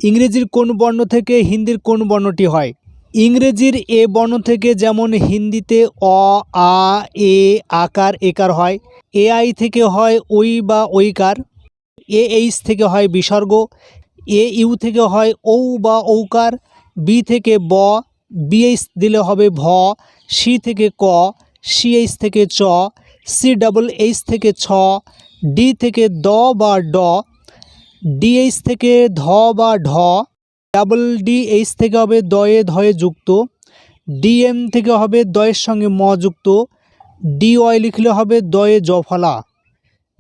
ইংরেজির কোন বর্ণ থেকে হিন্দির কোন বর্ণটি হয়? ইংরেজির এ বর্ণ থেকে যেমন হিন্দিতে অ, আ, এ, আকার, একার হয়। এ আই থেকে হয় ঐ বা ঐকার। এ এইচ থেকে হয় বিসর্গ। এ ইউ থেকে হয় ঔ বা ঔকার। বি থেকে ব, বিএইচ দিলে হবে ভ। সি থেকে ক, সিএইচ থেকে চ। সি ডাবল এইচ থেকে ছ। ডি থেকে দ বা ড। ডিএইচ থেকে ধ বা ঢ। ডাবল ডিএইচ থেকে হবে দয়ে ধয়ে যুক্ত। ডিএম থেকে হবে দয়ের সঙ্গে ম যুক্ত। ডিওয়াই লিখলে হবে দয়ে জ ফলা।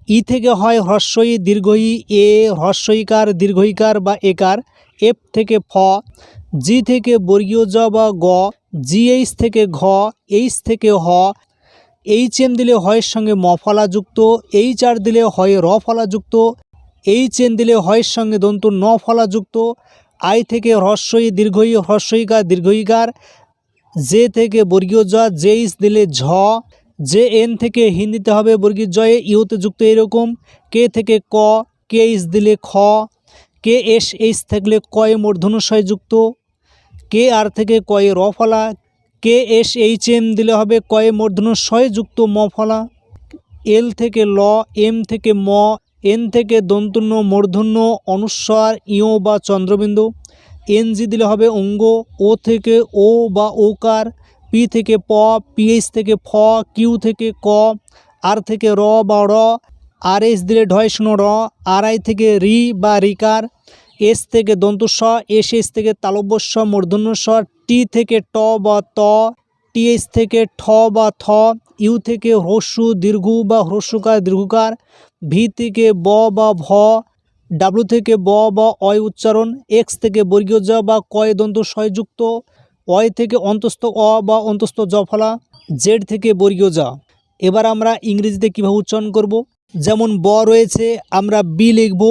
ই থেকে হয় হ্রস্ব ই দীর্ঘ ই, এ হ্রস্বইকার দীর্ঘইকার বা একার। এফ থেকে ফ। জি থেকে বর্গীয় জ বা গ। জিএইচ থেকে ঘ। এইচ থেকে হ। এইচ এম দিলে হয়ের সঙ্গে ম ফলা যুক্ত। এইচ আর দিলে হয় র ফলা যুক্ত। এইচ এন দিলে হয়ের সঙ্গে দন্ত ন ফলা যুক্ত। আই থেকে হ্রস্ব ই দীর্ঘ ই হ্রস্বইকার দীর্ঘইকার। জে থেকে বর্গীয় জ, জেইচ দিলে ঝ। জে এন থেকে হিন্দিতে হবে বর্গীয় জয়ে ইউতে যুক্ত এরকম। কে থেকে ক, কে এইচ দিলে খ। কে এস এইচ থাকলে কয়ে মূর্ধন্য ষ যুক্ত। কে আর থেকে কয়ে র ফলা। কে এস এইচ এম দিলে হবে কয়ে মূর্ধন্য ষ যুক্ত ম ফলা। এল থেকে ল, এম থেকে ম, এন থেকে দন্তন্য মূর্ধন্য অনুস্বার ইয় বা চন্দ্রবিন্দু। এনজি দিলে হবে অঙ্গ। ও থেকে ও বা ওকার। পি থেকে প, পিএইচ থেকে ফ, কিউ থেকে ক, আর থেকে র বা র। আর এইচ দিলে ঢয় শূন্য র। আর আই থেকে রি বা রিকার। এস থেকে দন্তস্ব, এস এইচ থেকে তালব্যস্ব মূর্ধন্য স। টি থেকে ট বা ত। টিএইচ থেকে ঠ বা থ। ইউ থেকে হ্রস্ব দীর্ঘ বা হ্রস্বকার দীর্ঘকার। ভি থেকে ব বা ভ। ডাব্লু থেকে ব বা অয় উচ্চারণ। এক্স থেকে বর্গীয় জ বা কয় দন্ত যুক্ত। ওয়াই থেকে অন্তস্থ অ বা অন্তস্থ জ ফলা। জেড থেকে বর্গীয় জ। এবার আমরা ইংরেজিতে কীভাবে উচ্চারণ করব। যেমন ব রয়েছে, আমরা বি লিখব।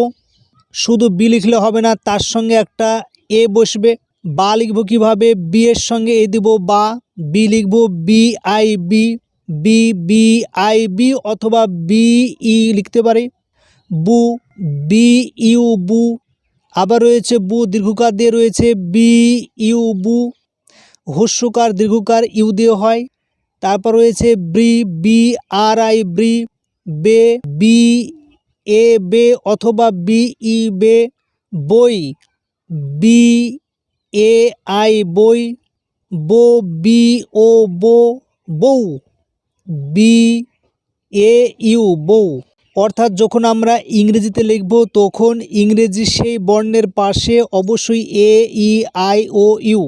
শুধু বি লিখলে হবে না, তার সঙ্গে একটা এ বসবে। বা লিখব কীভাবে, বি এর সঙ্গে এ দিব বা। বি লিখব B I B, B B I B, অথবা বি ই লিখতে পারি। বু, বি ইউ বু। আবার রয়েছে বু দীর্ঘকার দিয়ে রয়েছে বি ইউ বু। হ্রস্বকার দীর্ঘকার ইউ দিয়ে হয়। তারপর রয়েছে ব্রি, বি আর আই ব্রি। বে, বি এ বে, অথবা বি ই বে। বই, বি এ আই বই। বো, বি ও বো, বউ। বি এ ইউ বউ। অর্থাৎ যখন আমরা ইংরেজিতে লিখব তখন ইংরেজি সেই বর্ণের পাশে অবশ্যই এ, ই, আই ও ইউ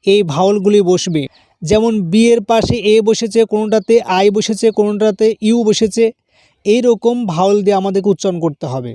এই ভাওয়ালগুলি বসবে। যেমন বি এর পাশে এ বসেছে, কোনোটাতে আই বসেছে, কোনোটাতে ইউ বসেছে। এই রকম ভাওয়াল দিয়ে আমাদেরকে উচ্চারণ করতে হবে।